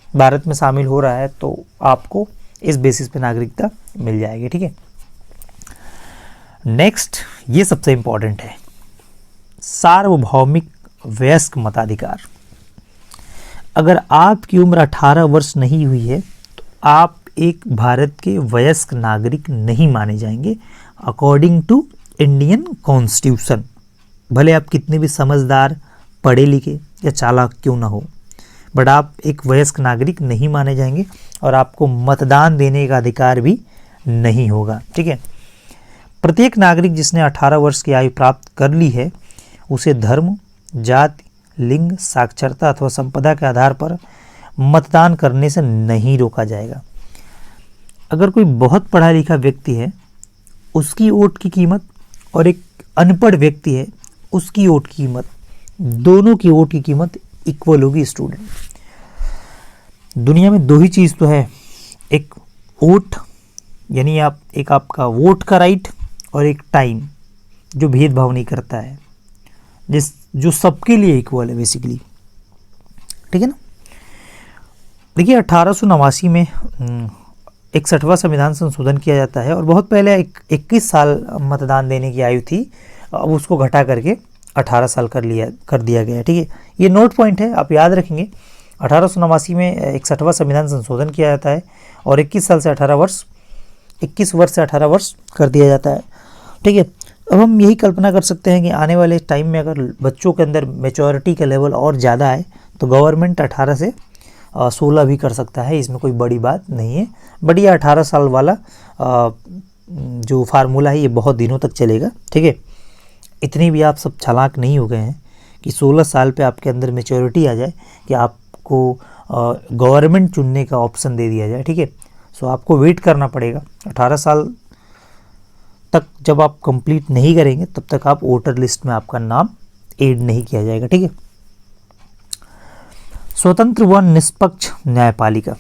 भारत में शामिल हो रहा है तो आपको इस बेसिस पे नागरिकता मिल जाएगी, ठीक है। नेक्स्ट, ये सबसे इंपॉर्टेंट है, सार्वभौमिक वयस्क मताधिकार। अगर आपकी उम्र 18 वर्ष नहीं हुई है तो आप एक भारत के वयस्क नागरिक नहीं माने जाएंगे अकॉर्डिंग टू इंडियन कॉन्स्टिट्यूशन। भले आप कितने भी समझदार, पढ़े लिखे या चालाक क्यों ना हो, बट आप एक वयस्क नागरिक नहीं माने जाएंगे और आपको मतदान देने का अधिकार भी नहीं होगा, ठीक है। प्रत्येक नागरिक जिसने 18 वर्ष की आयु प्राप्त कर ली है उसे धर्म, जाति, लिंग, साक्षरता अथवा संपदा के आधार पर मतदान करने से नहीं रोका जाएगा। अगर कोई बहुत पढ़ा लिखा व्यक्ति है उसकी वोट की कीमत और एक अनपढ़ व्यक्ति है उसकी वोट की कीमत, दोनों की वोट की कीमत इक्वल होगी स्टूडेंट। दुनिया में 2 ही चीज़ तो है, एक वोट यानी आप एक आपका वोट का राइट और एक टाइम जो भेदभाव नहीं करता है, जो सबके लिए इक्वल है बेसिकली, ठीक है ना। देखिए 1889 में 61वां संविधान संशोधन किया जाता है और बहुत पहले 21 साल मतदान देने की आयु थी, अब उसको घटा करके 18 साल कर दिया गया, ठीक है। ये नोट पॉइंट है, आप याद रखेंगे। 1889 में 61वां संविधान संशोधन किया जाता है और 21 वर्ष से 18 वर्ष कर दिया जाता है, ठीक है। अब हम यही कल्पना कर सकते हैं कि आने वाले टाइम में अगर बच्चों के अंदर मैच्योरिटी का लेवल और ज़्यादा है तो गवर्नमेंट 18 से 16 भी कर सकता है, इसमें कोई बड़ी बात नहीं है। बट ये 18 साल वाला जो फार्मूला है ये बहुत दिनों तक चलेगा, ठीक है। इतनी भी आप सब चालाक नहीं हो गए हैं कि 16 साल पे आपके अंदर मैच्योरिटी आ जाए कि आपको गवर्नमेंट चुनने का ऑप्शन दे दिया जाए, ठीक है। सो आपको वेट करना पड़ेगा 18 साल तक। जब आप कंप्लीट नहीं करेंगे तब तक आप वोटर लिस्ट में आपका नाम ऐड नहीं किया जाएगा, ठीक है। स्वतंत्र व निष्पक्ष न्यायपालिका।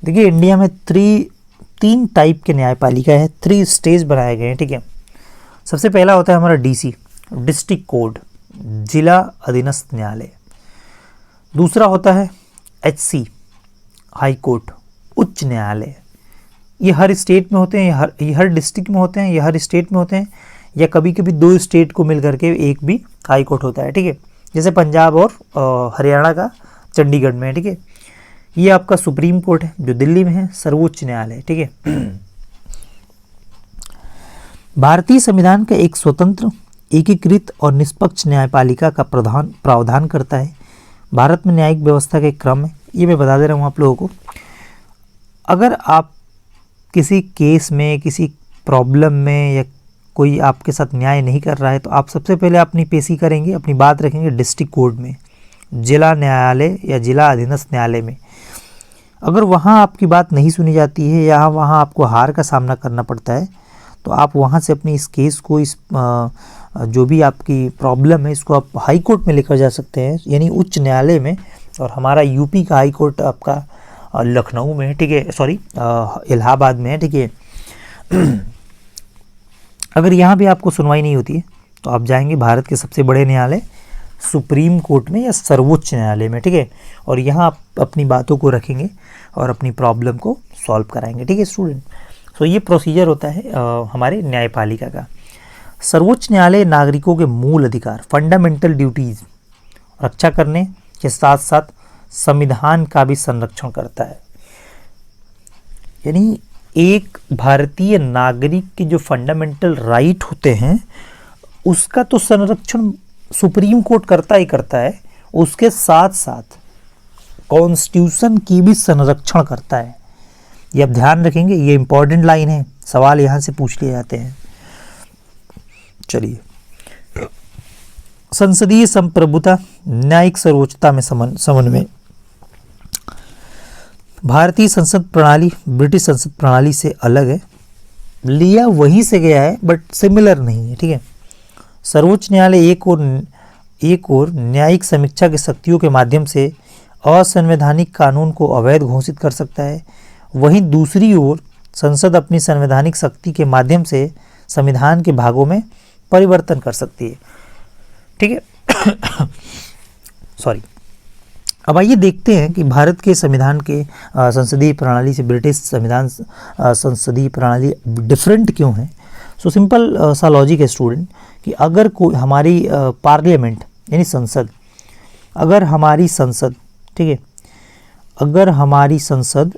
देखिए इंडिया में 3 टाइप के न्यायपालिका है, 3 स्टेज बनाए गए हैं, ठीक है। सबसे पहला होता है हमारा डीसी, डिस्ट्रिक्ट कोर्ट, जिला अधीनस्थ न्यायालय। दूसरा होता है एचसी, हाई कोर्ट, उच्च न्यायालय। ये हर स्टेट में होते हैं, ये हर डिस्ट्रिक्ट में होते हैं, ये हर स्टेट में होते हैं, या कभी कभी 2 स्टेट को मिल करके एक भी हाई कोर्ट होता है, ठीक है। जैसे पंजाब और हरियाणा का चंडीगढ़ में है, ठीक है। ये आपका सुप्रीम कोर्ट है जो दिल्ली में है, सर्वोच्च न्यायालय, ठीक है। भारतीय संविधान का एक स्वतंत्र, एकीकृत और निष्पक्ष न्यायपालिका का प्रावधान करता है। भारत में न्यायिक व्यवस्था के क्रम है, ये मैं बता दे रहा हूँ आप लोगों को। अगर आप किसी केस में, किसी प्रॉब्लम में, या कोई आपके साथ न्याय नहीं कर रहा है तो आप सबसे पहले अपनी पेशी करेंगे, अपनी बात रखेंगे डिस्ट्रिक्ट कोर्ट में, जिला न्यायालय या जिला अधीनस्थ न्यायालय में। अगर वहाँ आपकी बात नहीं सुनी जाती है या वहाँ आपको हार का सामना करना पड़ता है तो आप वहाँ से अपनी इस केस को, इस जो भी आपकी प्रॉब्लम है इसको आप हाई कोर्ट में लेकर जा सकते हैं, यानी उच्च न्यायालय में। और हमारा यूपी का हाई कोर्ट आपका लखनऊ में है, ठीक है, सॉरी इलाहाबाद में है, ठीक है। अगर यहाँ भी आपको सुनवाई नहीं होती है तो आप जाएंगे भारत के सबसे बड़े न्यायालय सुप्रीम कोर्ट में या सर्वोच्च न्यायालय में, ठीक है। और यहाँ आप अपनी बातों को रखेंगे और अपनी प्रॉब्लम को सॉल्व कराएंगे, ठीक है स्टूडेंट। सो ये प्रोसीजर होता है हमारे न्यायपालिका का। सर्वोच्च न्यायालय नागरिकों के मूल अधिकार, फंडामेंटल ड्यूटीज़ रक्षा करने के साथ साथ संविधान का भी संरक्षण करता है। यानी एक भारतीय नागरिक के जो फंडामेंटल राइट होते हैं उसका तो संरक्षण सुप्रीम कोर्ट करता ही करता है, उसके साथ साथ कॉन्स्टिट्यूशन की भी संरक्षण करता है। ये आप ध्यान रखेंगे, ये इंपॉर्टेंट लाइन है, सवाल यहाँ से पूछ लिए जाते हैं। चलिए, संसदीय संप्रभुता, न्यायिक सर्वोच्चता में समन्वय। भारतीय संसद प्रणाली ब्रिटिश संसद प्रणाली से अलग है, लिया वहीं से गया है बट सिमिलर नहीं है, ठीक है। सर्वोच्च न्यायालय एक और न्यायिक समीक्षा की शक्तियों के माध्यम से असंवैधानिक कानून को अवैध घोषित कर सकता है, वहीं दूसरी ओर संसद अपनी संवैधानिक शक्ति के माध्यम से संविधान के भागों में परिवर्तन कर सकती है, ठीक है। सॉरी, अब आइए देखते हैं कि भारत के संविधान के संसदीय प्रणाली से ब्रिटिश संविधान संसदीय प्रणाली डिफरेंट क्यों है। सो सिंपल सा लॉजिक है स्टूडेंट कि अगर कोई हमारी पार्लियामेंट यानी संसद, अगर हमारी संसद, ठीक है, अगर हमारी संसद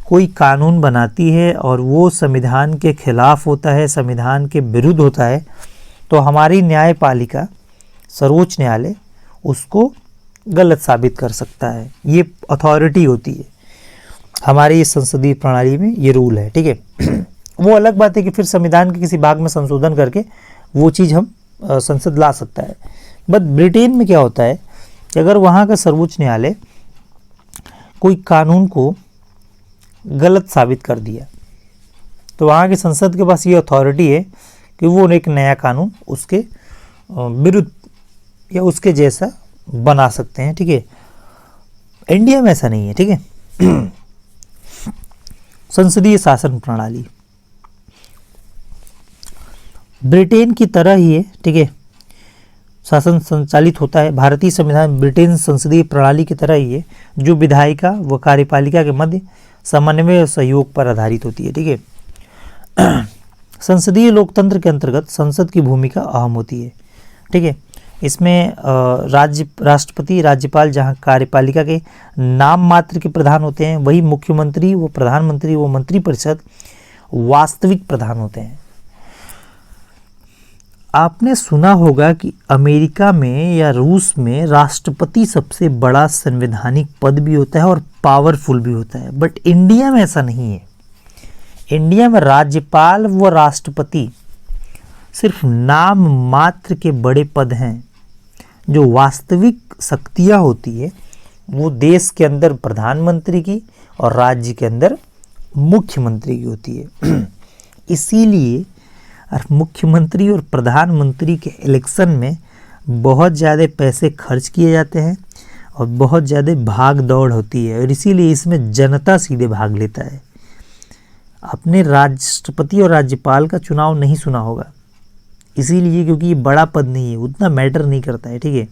कोई कानून बनाती है और वो संविधान के खिलाफ होता है, संविधान के विरुद्ध होता है, तो हमारी न्यायपालिका सर्वोच्च न्यायालय उसको गलत साबित कर सकता है। ये अथॉरिटी होती है हमारी इस संसदीय प्रणाली में, ये रूल है, ठीक है। वो अलग बात है कि फिर संविधान के किसी भाग में संशोधन करके वो चीज़ हम संसद ला सकता है। बट ब्रिटेन में क्या होता है कि अगर वहाँ का सर्वोच्च न्यायालय कोई कानून को गलत साबित कर दिया तो वहाँ की संसद के पास ये अथॉरिटी है कि वो एक नया कानून उसके विरुद्ध या उसके जैसा बना सकते हैं, ठीक है। इंडिया में ऐसा नहीं है, ठीक है। संसदीय शासन प्रणाली ब्रिटेन की तरह ही है, ठीक है, शासन संचालित होता है। भारतीय संविधान ब्रिटेन संसदीय प्रणाली की तरह ही है, जो विधायिका व कार्यपालिका के मध्य समन्वय और सहयोग पर आधारित होती है, ठीक है। संसदीय लोकतंत्र के अंतर्गत संसद की भूमिका अहम होती है, ठीक है। इसमें राष्ट्रपति, राज्यपाल जहां कार्यपालिका के नाम मात्र के प्रधान होते हैं, वही मुख्यमंत्री व प्रधानमंत्री व मंत्रिपरिषद वास्तविक प्रधान होते हैं। आपने सुना होगा कि अमेरिका में या रूस में राष्ट्रपति सबसे बड़ा संवैधानिक पद भी होता है और पावरफुल भी होता है, बट इंडिया में ऐसा नहीं है। इंडिया में राज्यपाल व राष्ट्रपति सिर्फ नाम मात्र के बड़े पद हैं। जो वास्तविक शक्तियाँ होती है वो देश के अंदर प्रधानमंत्री की और राज्य के अंदर मुख्यमंत्री की होती है। इसीलिए मुख्यमंत्री और प्रधानमंत्री के इलेक्शन में बहुत ज़्यादा पैसे खर्च किए जाते हैं और बहुत ज़्यादा भाग दौड़ होती है, और इसीलिए इसमें जनता सीधे भाग लेता है। आपने राष्ट्रपति और राज्यपाल का चुनाव नहीं सुना होगा, इसीलिए क्योंकि ये बड़ा पद नहीं है, उतना मैटर नहीं करता है, ठीक है।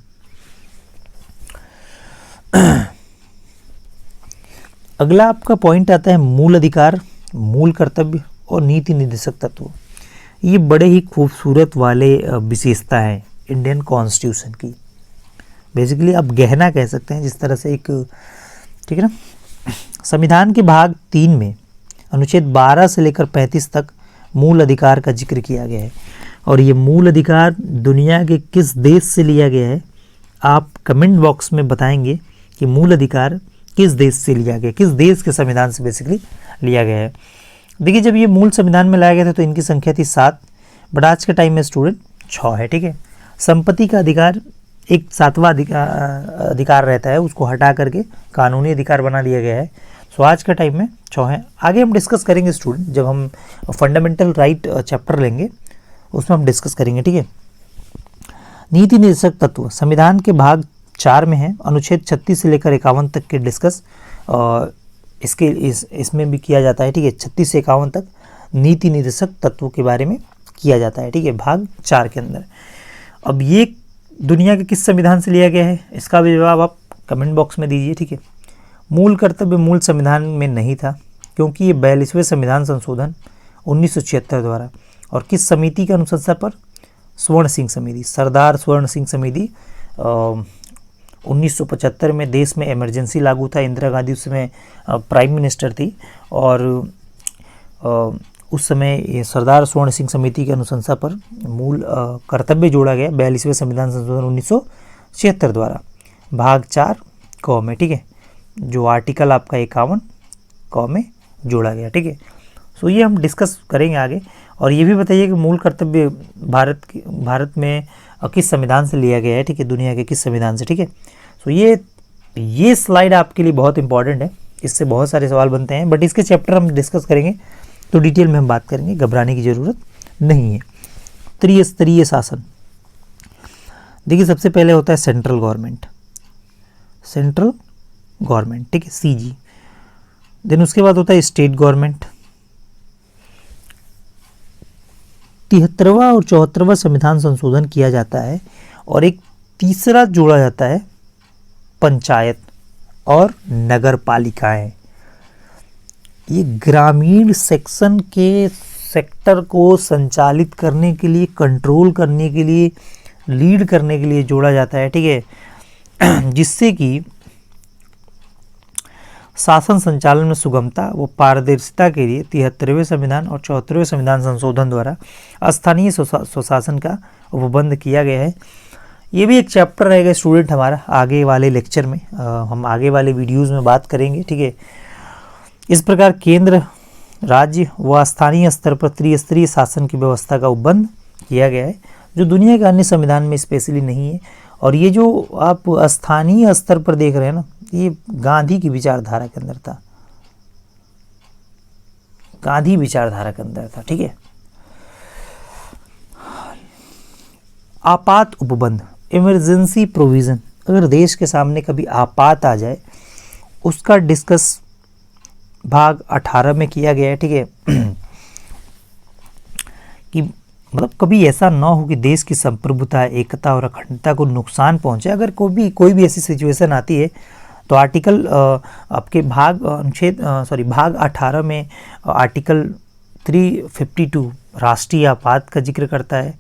अगला आपका पॉइंट आता है मूल अधिकार, मूल कर्तव्य और नीति निर्देशक तत्व। ये बड़े ही खूबसूरत वाले विशेषता है इंडियन कॉन्स्टिट्यूशन की। बेसिकली आप गहना कह सकते हैं जिस तरह से एक, ठीक है ना। संविधान के भाग 3 में अनुच्छेद 12 से लेकर 35 तक मूल अधिकार का जिक्र किया गया है, और ये मूल अधिकार दुनिया के किस देश से लिया गया है आप कमेंट बॉक्स में बताएंगे कि मूल अधिकार किस देश से लिया गया, किस देश के संविधान से बेसिकली लिया गया है। देखिए, जब ये मूल संविधान में लाया गया था तो इनकी संख्या थी 7, बट आज के टाइम में स्टूडेंट 6 है, ठीक है। संपत्ति का अधिकार एक 7वां अधिकार रहता है, उसको हटा करके कानूनी अधिकार बना दिया गया है। सो आज के टाइम में 6 है। आगे हम डिस्कस करेंगे स्टूडेंट, जब हम फंडामेंटल राइट चैप्टर लेंगे उसमें हम डिस्कस करेंगे, ठीक है। नीति निर्देशक तत्व संविधान के भाग 4 में है, अनुच्छेद 36 से लेकर 51 तक के डिस्कस इसमें भी किया जाता है, ठीक है। 36 से 51 तक नीति निर्देशक तत्वों के बारे में किया जाता है, ठीक है, भाग 4 के अंदर। अब ये दुनिया के किस संविधान से लिया गया है इसका भी जवाब आप कमेंट बॉक्स में दीजिए, ठीक है। मूल कर्तव्य मूल संविधान में नहीं था, क्योंकि ये 42वें संविधान संशोधन 1976 द्वारा, और किस समिति की अनुशंसा पर, स्वर्ण सिंह समिति, सरदार स्वर्ण सिंह समिति 1975 में देश में इमरजेंसी लागू था। इंदिरा गांधी उस समय प्राइम मिनिस्टर थी और उस समय ये सरदार स्वर्ण सिंह समिति की अनुशंसा पर मूल कर्तव्य जोड़ा गया 42वें संविधान संशोधन 1976 द्वारा भाग 4 क में, ठीक है, जो आर्टिकल आपका 51 क में जोड़ा गया, ठीक है। सो ये हम डिस्कस करेंगे आगे। और ये भी बताइए कि मूल कर्तव्य भारत में किस संविधान से लिया गया है, ठीक है, दुनिया के किस संविधान से, ठीक है। सो ये स्लाइड आपके लिए बहुत इंपॉर्टेंट है, इससे बहुत सारे सवाल बनते हैं, बट इसके चैप्टर हम डिस्कस करेंगे तो डिटेल में हम बात करेंगे, घबराने की ज़रूरत नहीं है। त्रिस्तरीय शासन, देखिए सबसे पहले होता है सेंट्रल गवर्नमेंट, ठीक है, सीजी। देन उसके बाद होता है स्टेट गवर्नमेंट। 73वां और 74वां संविधान संशोधन किया जाता है और एक तीसरा जोड़ा जाता है पंचायत और नगर पालिकाएं। ये ग्रामीण सेक्टर को संचालित करने के लिए, कंट्रोल करने के लिए, लीड करने के लिए जोड़ा जाता है, ठीक है, जिससे कि शासन संचालन में सुगमता व पारदर्शिता के लिए 73वें संविधान और 74वें संविधान संशोधन द्वारा स्थानीय स्वशासन का उपबंध किया गया है। ये भी एक चैप्टर रहेगा स्टूडेंट हमारा आगे वाले लेक्चर में, हम आगे वाले वीडियोज़ में बात करेंगे, ठीक है। इस प्रकार केंद्र, राज्य व स्थानीय स्तर पर त्रिस्तरीय शासन की व्यवस्था का उपबंध किया गया है, जो दुनिया के अन्य संविधान में स्पेशली नहीं है। और ये जो आप स्थानीय स्तर पर देख रहे हैं ना, ये गांधी की विचारधारा के अंदर था, गांधी विचारधारा के अंदर था, ठीक है। आपात उपबंध, इमरजेंसी प्रोविजन, अगर देश के सामने कभी आपात आ जाए उसका डिस्कस भाग 18 में किया गया है, ठीक है, कि मतलब कभी ऐसा ना हो कि देश की संप्रभुता, एकता और अखंडता को नुकसान पहुंचे। अगर कोई भी ऐसी सिचुएशन आती है तो आर्टिकल आपके भाग 18 में आर्टिकल 352 राष्ट्रीय आपात का जिक्र करता है,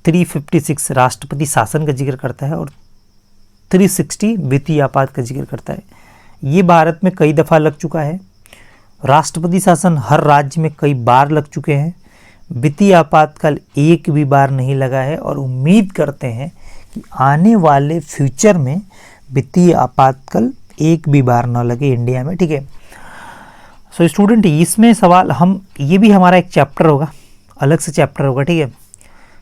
356 राष्ट्रपति शासन का जिक्र करता है और 360 वित्तीय आपात का जिक्र करता है। ये भारत में कई दफ़ा लग चुका है। राष्ट्रपति शासन हर राज्य में कई बार लग चुके हैं। वित्तीय आपातकाल एक भी बार नहीं लगा है और उम्मीद करते हैं कि आने वाले फ्यूचर में वित्तीय आपातकाल एक भी बार ना लगे इंडिया में, ठीक है। सो स्टूडेंट, इसमें सवाल ये भी हमारा एक चैप्टर होगा, अलग से चैप्टर होगा, ठीक है।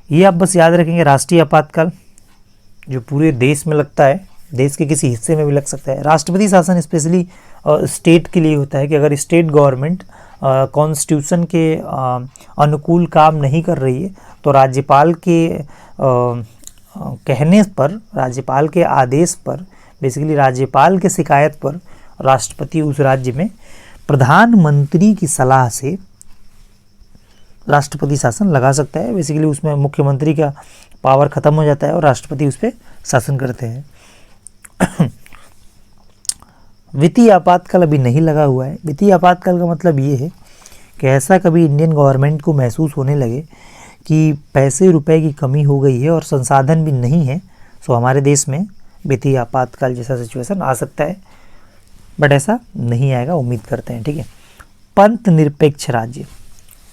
ये आप बस याद रखेंगे, राष्ट्रीय आपातकाल जो पूरे देश में लगता है, देश के किसी हिस्से में भी लग सकता है। राष्ट्रपति शासन स्पेशली स्टेट के लिए होता है कि अगर स्टेट गवर्नमेंट कॉन्स्टिट्यूशन के अनुकूल काम नहीं कर रही है तो राज्यपाल के कहने पर, राज्यपाल के आदेश पर, बेसिकली राज्यपाल के शिकायत पर राष्ट्रपति उस राज्य में प्रधानमंत्री की सलाह से राष्ट्रपति शासन लगा सकता है। बेसिकली उसमें मुख्यमंत्री का पावर ख़त्म हो जाता है और राष्ट्रपति उस पर शासन करते हैं। वित्तीय आपातकाल अभी नहीं लगा हुआ है। वित्तीय आपातकाल का मतलब ये है कि ऐसा कभी इंडियन गवर्नमेंट को महसूस होने लगे कि पैसे रुपए की कमी हो गई है और संसाधन भी नहीं है, सो हमारे देश में वित्तीय आपातकाल जैसा सिचुएशन आ सकता है, बट ऐसा नहीं आएगा, उम्मीद करते हैं, ठीक है। पंथ निरपेक्ष राज्य,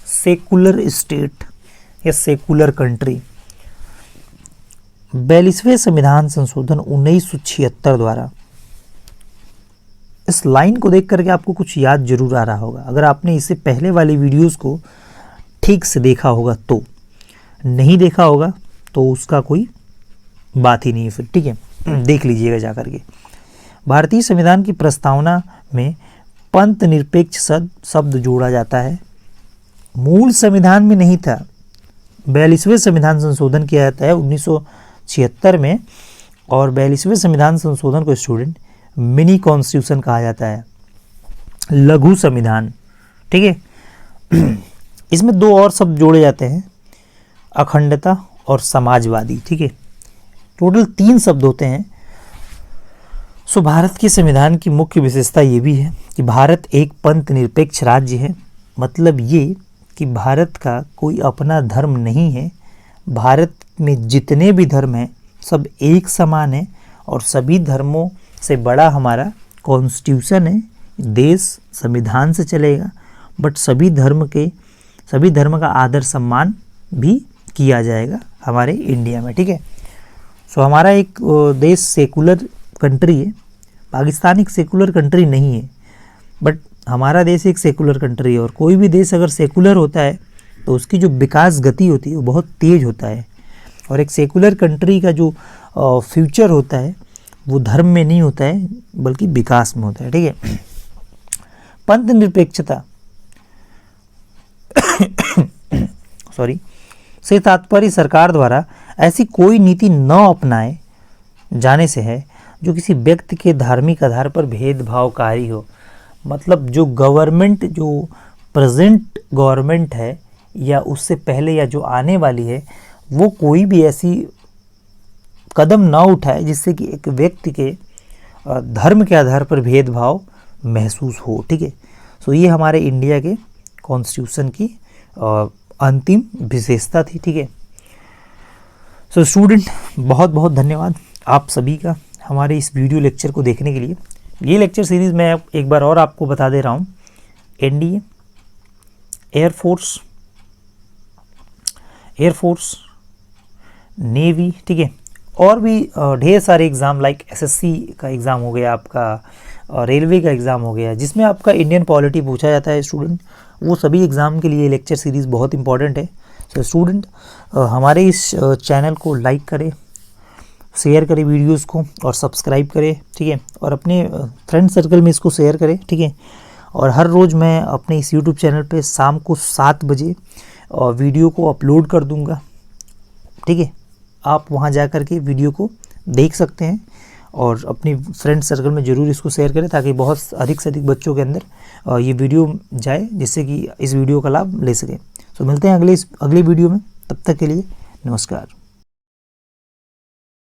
सेकुलर स्टेट या सेकुलर कंट्री, 42वें संविधान संशोधन 1976 द्वारा। इस लाइन को देख करके आपको कुछ याद जरूर आ रहा होगा, अगर आपने इससे पहले वाली वीडियोस को ठीक से देखा होगा तो। नहीं देखा होगा तो उसका कोई बात ही नहीं है फिर, ठीक है, देख लीजिएगा जा करके। भारतीय संविधान की प्रस्तावना में पंथ निरपेक्ष शब्द जोड़ा जाता है। मूल संविधान में नहीं था, 42वें संविधान संशोधन किया जाता है 1976 में, और 42वें संविधान संशोधन को स्टूडेंट मिनी कॉन्स्टिट्यूशन कहा जाता है, लघु संविधान, ठीक है। इसमें दो और शब्द जोड़े जाते हैं, अखंडता और समाजवादी, ठीक है। टोटल 3 शब्द होते हैं। सो भारत के संविधान की मुख्य विशेषता ये भी है कि भारत एक पंथ निरपेक्ष राज्य है। मतलब ये कि भारत का कोई अपना धर्म नहीं है, भारत में जितने भी धर्म हैं सब एक समान हैं और सभी धर्मों से बड़ा हमारा कॉन्स्टिट्यूशन है। देश संविधान से चलेगा, बट सभी धर्म का आदर सम्मान भी किया जाएगा हमारे इंडिया में, ठीक है। सो हमारा एक देश सेकुलर कंट्री है, पाकिस्तान एक सेकुलर कंट्री नहीं है, बट हमारा देश एक सेकुलर कंट्री है। और कोई भी देश अगर सेकुलर होता है तो उसकी जो विकास गति होती है वो बहुत तेज होता है। और एक सेकुलर कंट्री का जो फ्यूचर होता है वो धर्म में नहीं होता है बल्कि विकास में होता है, ठीक है। पंथ निरपेक्षता से तात्पर्य सरकार द्वारा ऐसी कोई नीति न अपनाए जाने से है जो किसी व्यक्ति के धार्मिक आधार पर भेदभावकारी हो। मतलब जो गवर्नमेंट, जो प्रेजेंट गवर्नमेंट है या उससे पहले या जो आने वाली है, वो कोई भी ऐसी कदम ना उठाए जिससे कि एक व्यक्ति के धर्म के आधार पर भेदभाव महसूस हो, ठीक है। सो ये हमारे इंडिया के कॉन्स्टिट्यूशन की अंतिम विशेषता थी, ठीक है। सो स्टूडेंट, बहुत बहुत धन्यवाद आप सभी का हमारे इस वीडियो लेक्चर को देखने के लिए। ये लेक्चर सीरीज़ मैं एक बार और आपको बता दे रहा हूँ, एनडीए, एयरफोर्स, नेवी, ठीक है, और भी ढेर सारे एग्ज़ाम लाइक एसएससी का एग्ज़ाम हो गया आपका, रेलवे का एग्ज़ाम हो गया, जिसमें आपका इंडियन पॉलिटी पूछा जाता है स्टूडेंट, वो सभी एग्ज़ाम के लिए लेक्चर सीरीज़ बहुत इंपॉर्टेंट है। सो स्टूडेंट, हमारे इस चैनल को लाइक करें, शेयर करें वीडियोस को और सब्सक्राइब करें, ठीक है, और अपने फ्रेंड सर्कल में इसको शेयर करें, ठीक है। और हर रोज़ मैं अपने इस यूट्यूब चैनल पे शाम को 7 बजे वीडियो को अपलोड कर दूंगा, ठीक है। आप वहां जा कर के वीडियो को देख सकते हैं और अपनी फ्रेंड सर्कल में ज़रूर इसको शेयर करें ताकि बहुत अधिक से अधिक बच्चों के अंदर ये वीडियो जाए, जिससे कि इस वीडियो का लाभ ले सकें। तो मिलते हैं अगले वीडियो में, तब तक के लिए नमस्कार।